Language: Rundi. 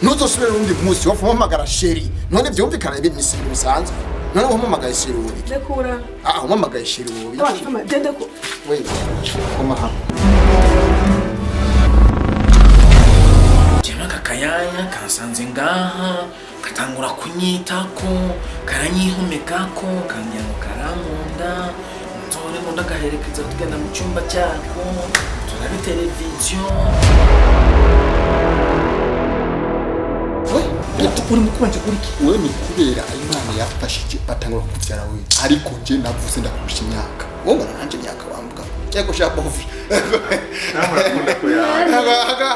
ntuzosubire undi munsi wafu mpamagara sheri none byumvikana ibi misi bisanzwe none wampamagaye sheri wowe ndakura wampamagaye sheri wowe abafama dende ko wewe koma hapa jema kakayanya kansanze ngaha katangura kunyitako karanyihomekako kangira ngo karamunda nzore ngo ndagaherekeza tugenda mu cyumba cyako turabe televiziyo uri mukubanje kuriki wewe ni kubera Imana yafashije batangura kuvyara wewe ariko nje navuze ndakurusha imyaka wowe nanje imyaka wambuka cyako shabovi Namwe mukunda ko ya aga